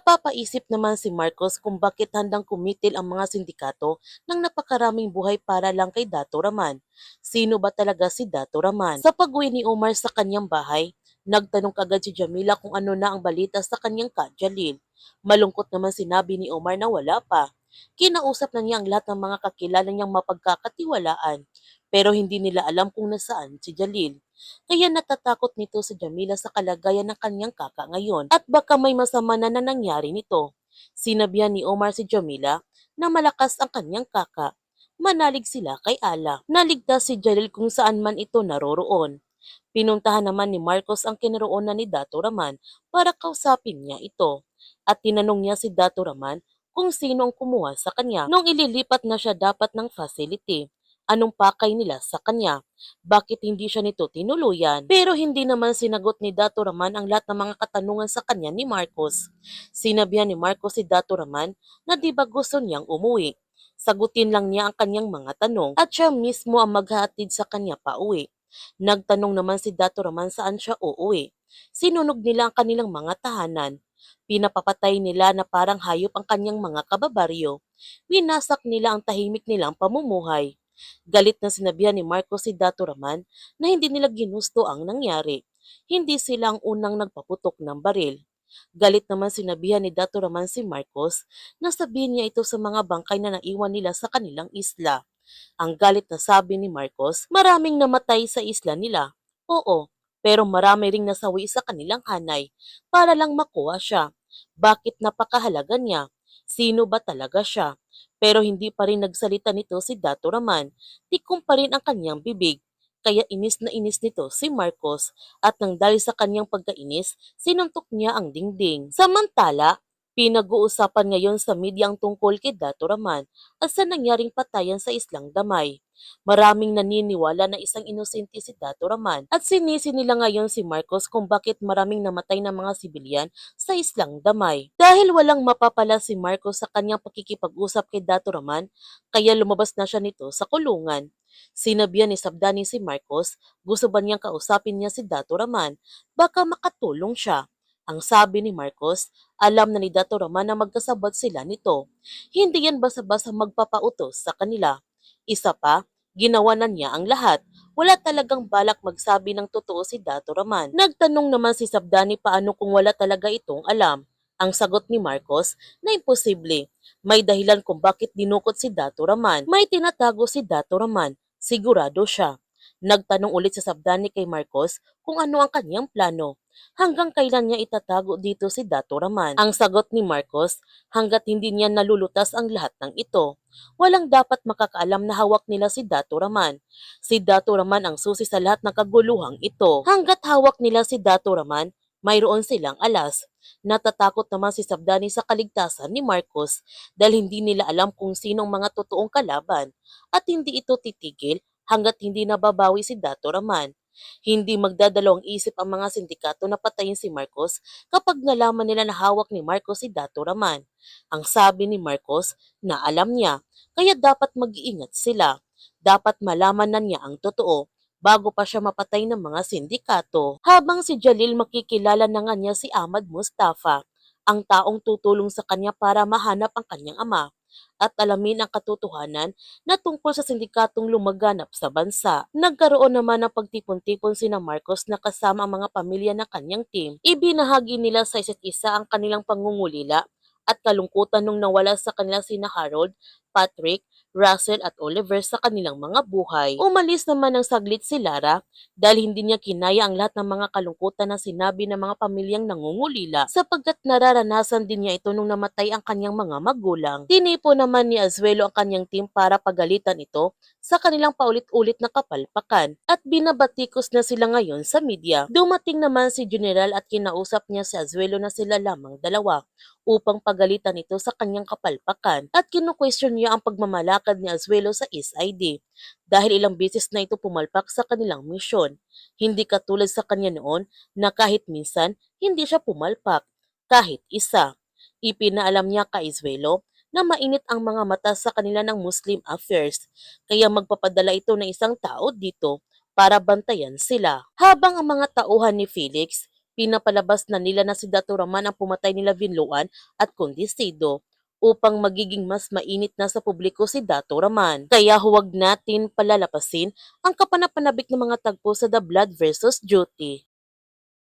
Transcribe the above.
Napapaisip naman si Marcos kung bakit handang kumitil ang mga sindikato ng napakaraming buhay para lang kay Dato Raman. Sino ba talaga si Dato Raman? Sa pag-uwi ni Omar sa kanyang bahay, nagtanong kagad si Jamila kung ano na ang balita sa kanyang Jalil. Malungkot naman sinabi ni Omar na wala pa. Kinausap na niya ang lahat ng mga kakilala niyang mapagkakatiwalaan, pero hindi nila alam kung nasaan si Jalil. Kaya natatakot nito si Jamila sa kalagayan ng kanyang kaka ngayon at baka may masama na nangyari nito. Sinabihan ni Omar si Jamila na malakas ang kanyang kaka. Manalig sila kay Ala. Naligtas si Jalil kung saan man ito naroroon. Pinuntahan naman ni Marcos ang kinaroonan ni Dato Raman para kausapin niya ito. At tinanong niya si Dato Raman kung sino ang kumuha sa kanya nung ililipat na siya dapat ng facility. Anong pakay nila sa kanya? Bakit hindi siya nito tinuluyan? Pero hindi naman sinagot ni Dato Raman ang lahat ng mga katanungan sa kanya ni Marcos. Sinabihan ni Marcos si Dato Raman na di ba gusto niyang umuwi. Sagutin lang niya ang kanyang mga tanong at siya mismo ang maghahatid sa kanya pa uwi. Nagtanong naman si Dato Raman saan siya uuwi. Sinunog nila ang kanilang mga tahanan. Pinapapatay nila na parang hayop ang kanyang mga kababaryo. Winasak nila ang tahimik nilang pamumuhay. Galit na sinabihan ni Marcos si Dato Raman na hindi nila ginusto ang nangyari. Hindi sila ang unang nagpaputok ng baril. Galit naman sinabihan ni Dato Raman si Marcos na sabihin niya ito sa mga bangkay na naiwan nila sa kanilang isla. Ang galit na sabi ni Marcos, maraming namatay sa isla nila. Oo, pero marami ring nasawi sa kanilang hanay para lang makuha siya. Bakit napakahalaga niya? Sino ba talaga siya? Pero hindi pa rin nagsalita nito si Dato Raman. Tikom pa rin ang kanyang bibig. Kaya inis na inis nito si Marcos at nang dahil sa kanyang pagkainis, sinuntok niya ang dingding. Samantala, pinag-uusapan ngayon sa media ang tungkol kay Dato Raman at sa nangyaring patayan sa Islang Damay. Maraming naniniwala na isang inosente si Dato Raman at sinisi nila ngayon si Marcos kung bakit maraming namatay na mga sibilyan sa Islang Damay. Dahil walang mapapala si Marcos sa kanyang pakikipag-usap kay Dato Raman, kaya lumabas na siya nito sa kulungan. Sinabihan ni Sabdani si Marcos, gusto ba niyang kausapin niya si Dato Raman? Baka makatulong siya. Ang sabi ni Marcos, alam na ni Dato Raman na magkasabot sila nito. Hindi yan basta-basta magpapautos sa kanila. Isa pa, ginawa na niya ang lahat. Wala talagang balak magsabi ng totoo si Dato Raman. Nagtanong naman si Sabdani paano kung wala talaga itong alam. Ang sagot ni Marcos na imposible. May dahilan kung bakit dinukot si Dato Raman. May tinatago si Dato Raman. Sigurado siya. Nagtanong ulit sa Sabdani kay Marcos kung ano ang kanyang plano. Hanggang kailan niya itatago dito si Dato Raman? Ang sagot ni Marcos, hanggat hindi niya nalulutas ang lahat ng ito. Walang dapat makakaalam na hawak nila si Dato Raman. Si Dato Raman ang susi sa lahat ng kaguluhang ito. Hanggat hawak nila si Dato Raman, mayroon silang alas. Natatakot naman si Sabdani sa kaligtasan ni Marcos dahil hindi nila alam kung sinong mga totoong kalaban at hindi ito titigil hanggat hindi nababawi si Dato Raman. Hindi magdadalawang isip ang mga sindikato na patayin si Marcos kapag nalaman nila na hawak ni Marcos si Dato Raman. Ang sabi ni Marcos na alam niya, kaya dapat mag-iingat sila. Dapat malaman na niya ang totoo bago pa siya mapatay ng mga sindikato. Habang si Jalil makikilala na nga niya si Ahmad Mustafa, ang taong tutulong sa kanya para mahanap ang kanyang ama at alamin ang katotohanan na tungkol sa sindikatong lumaganap sa bansa. Nagkaroon naman ng pagtipon-tipon sina Marcos na kasama ang mga pamilya ng kanyang team. Ibinahagi nila sa isa't isa ang kanilang pangungulila at kalungkutan nung nawala sa kanila sina Harold, Patrick, Russell at Oliver sa kanilang mga buhay. Umalis naman ng saglit si Lara dahil hindi niya kinaya ang lahat ng mga kalungkutan na sinabi ng mga pamilyang nangungulila sapagkat nararanasan din niya ito nung namatay ang kanyang mga magulang. Tinipo naman ni Azuelo ang kanyang team para pagalitan ito sa kanilang paulit-ulit na kapalpakan at binabatikos na sila ngayon sa media. Dumating naman si General at kinausap niya si Azuelo na sila lamang dalawa upang pagalitan ito sa kanyang kapalpakan at kinu-question niya ang pagmamalakad ni Azuelo sa SID dahil ilang beses na ito pumalpak sa kanilang misyon. Hindi katulad sa kanya noon na kahit minsan hindi siya pumalpak, kahit isa. Ipinaalam niya kay Azuelo na mainit ang mga mata sa kanila ng Muslim affairs, kaya magpapadala ito ng isang tao dito para bantayan sila. Habang ang mga tauhan ni Felix, Pinapalabas na nila na si Dato Raman ang pumatay nila Vinloan at Kondisido upang magiging mas mainit na sa publiko si Dato Raman. Kaya huwag natin palalapasin ang kapanapanabik ng mga tagpo sa The Blood versus Duty.